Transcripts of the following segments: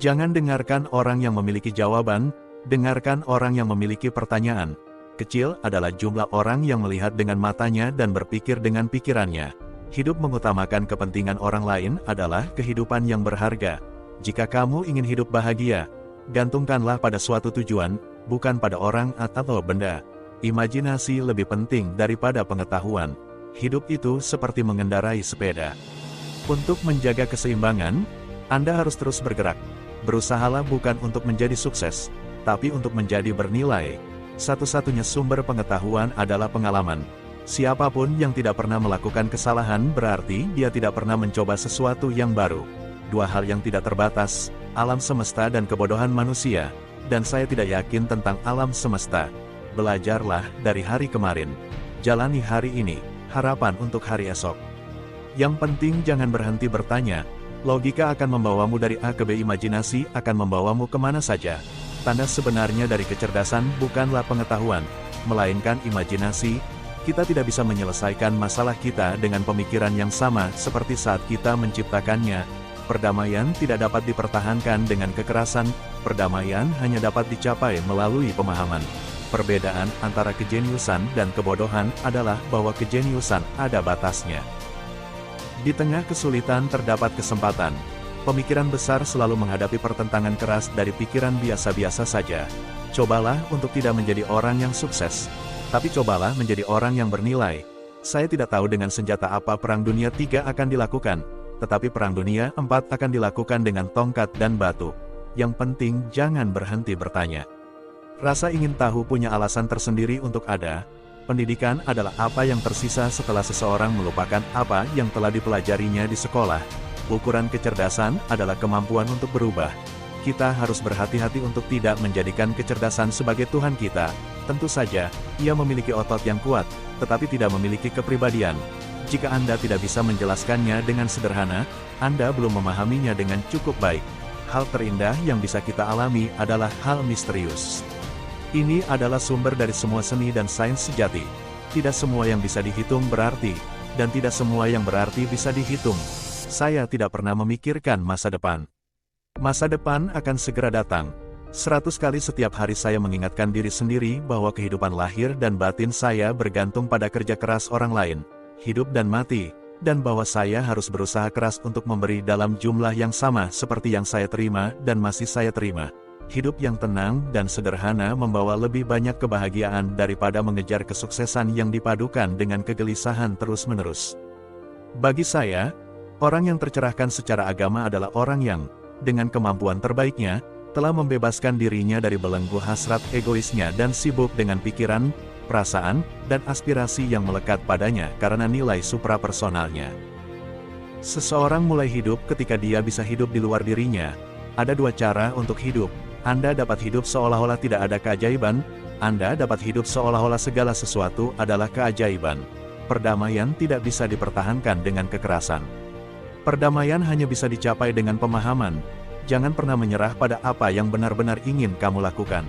Jangan dengarkan orang yang memiliki jawaban, dengarkan orang yang memiliki pertanyaan. Kecil adalah jumlah orang yang melihat dengan matanya dan berpikir dengan pikirannya. Hidup mengutamakan kepentingan orang lain adalah kehidupan yang berharga. Jika kamu ingin hidup bahagia, gantungkanlah pada suatu tujuan, bukan pada orang atau benda. Imajinasi lebih penting daripada pengetahuan. Hidup itu seperti mengendarai sepeda. Untuk menjaga keseimbangan, Anda harus terus bergerak. Berusahalah bukan untuk menjadi sukses, tapi untuk menjadi bernilai. Satu-satunya sumber pengetahuan adalah pengalaman. Siapapun yang tidak pernah melakukan kesalahan berarti dia tidak pernah mencoba sesuatu yang baru. Dua hal yang tidak terbatas, alam semesta dan kebodohan manusia. Dan saya tidak yakin tentang alam semesta. Belajarlah dari hari kemarin. Jalani hari ini, harapan untuk hari esok. Yang penting jangan berhenti bertanya. Logika akan membawamu dari A ke B, imajinasi akan membawamu kemana saja. Tanda sebenarnya dari kecerdasan bukanlah pengetahuan, melainkan imajinasi. Kita tidak bisa menyelesaikan masalah kita dengan pemikiran yang sama seperti saat kita menciptakannya. Perdamaian tidak dapat dipertahankan dengan kekerasan, perdamaian hanya dapat dicapai melalui pemahaman. Perbedaan antara kejeniusan dan kebodohan adalah bahwa kejeniusan ada batasnya. Di tengah kesulitan terdapat kesempatan. Pemikiran besar selalu menghadapi pertentangan keras dari pikiran biasa-biasa saja. Cobalah untuk tidak menjadi orang yang sukses, tapi cobalah menjadi orang yang bernilai. Saya tidak tahu dengan senjata apa Perang Dunia III akan dilakukan, tetapi Perang Dunia IV akan dilakukan dengan tongkat dan batu. Yang penting jangan berhenti bertanya. Rasa ingin tahu punya alasan tersendiri untuk ada. Pendidikan adalah apa yang tersisa setelah seseorang melupakan apa yang telah dipelajarinya di sekolah. Ukuran kecerdasan adalah kemampuan untuk berubah. Kita harus berhati-hati untuk tidak menjadikan kecerdasan sebagai Tuhan kita. Tentu saja, ia memiliki otot yang kuat, tetapi tidak memiliki kepribadian. Jika Anda tidak bisa menjelaskannya dengan sederhana, Anda belum memahaminya dengan cukup baik. Hal terindah yang bisa kita alami adalah hal misterius. Ini adalah sumber dari semua seni dan sains sejati. Tidak semua yang bisa dihitung berarti, dan tidak semua yang berarti bisa dihitung. Saya tidak pernah memikirkan masa depan. Masa depan akan segera datang. 100 kali setiap hari saya mengingatkan diri sendiri bahwa kehidupan lahir dan batin saya bergantung pada kerja keras orang lain, hidup dan mati, dan bahwa saya harus berusaha keras untuk memberi dalam jumlah yang sama seperti yang saya terima dan masih saya terima. Hidup yang tenang dan sederhana membawa lebih banyak kebahagiaan daripada mengejar kesuksesan yang dipadukan dengan kegelisahan terus-menerus. Bagi saya, orang yang tercerahkan secara agama adalah orang yang, dengan kemampuan terbaiknya, telah membebaskan dirinya dari belenggu hasrat egoisnya dan sibuk dengan pikiran, perasaan, dan aspirasi yang melekat padanya karena nilai suprapersonalnya. Seseorang mulai hidup ketika dia bisa hidup di luar dirinya. Ada dua cara untuk hidup. Anda dapat hidup seolah-olah tidak ada keajaiban, Anda dapat hidup seolah-olah segala sesuatu adalah keajaiban. Perdamaian tidak bisa dipertahankan dengan kekerasan. Perdamaian hanya bisa dicapai dengan pemahaman. Jangan pernah menyerah pada apa yang benar-benar ingin kamu lakukan.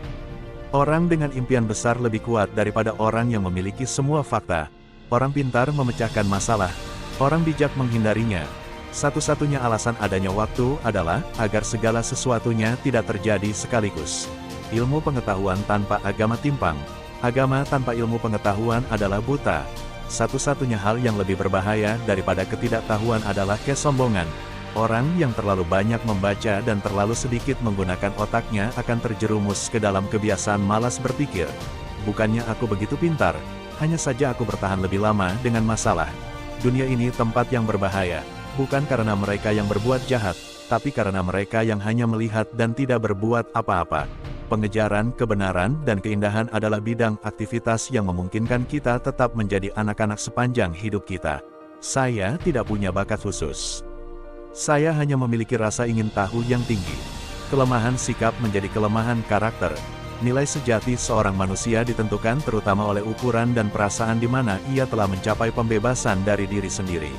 Orang dengan impian besar lebih kuat daripada orang yang memiliki semua fakta. Orang pintar memecahkan masalah. Orang bijak menghindarinya. Satu-satunya alasan adanya waktu adalah agar segala sesuatunya tidak terjadi sekaligus. Ilmu pengetahuan tanpa agama timpang. Agama tanpa ilmu pengetahuan adalah buta. Satu-satunya hal yang lebih berbahaya daripada ketidaktahuan adalah kesombongan. Orang yang terlalu banyak membaca dan terlalu sedikit menggunakan otaknya akan terjerumus ke dalam kebiasaan malas berpikir. Bukannya aku begitu pintar, hanya saja aku bertahan lebih lama dengan masalah. Dunia ini tempat yang berbahaya, bukan karena mereka yang berbuat jahat, tapi karena mereka yang hanya melihat dan tidak berbuat apa-apa. Pengejaran kebenaran dan keindahan adalah bidang aktivitas yang memungkinkan kita tetap menjadi anak-anak sepanjang hidup kita. Saya tidak punya bakat khusus. Saya hanya memiliki rasa ingin tahu yang tinggi. Kelemahan sikap menjadi kelemahan karakter. Nilai sejati seorang manusia ditentukan terutama oleh ukuran dan perasaan di mana ia telah mencapai pembebasan dari diri sendiri.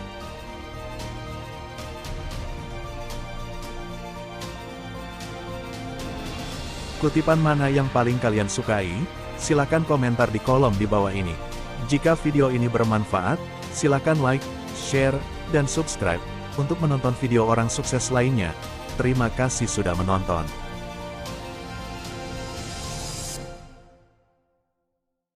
Kutipan mana yang paling kalian sukai? Silakan komentar di kolom di bawah ini. Jika video ini bermanfaat, silakan like, share, dan subscribe untuk menonton video orang sukses lainnya. Terima kasih sudah menonton.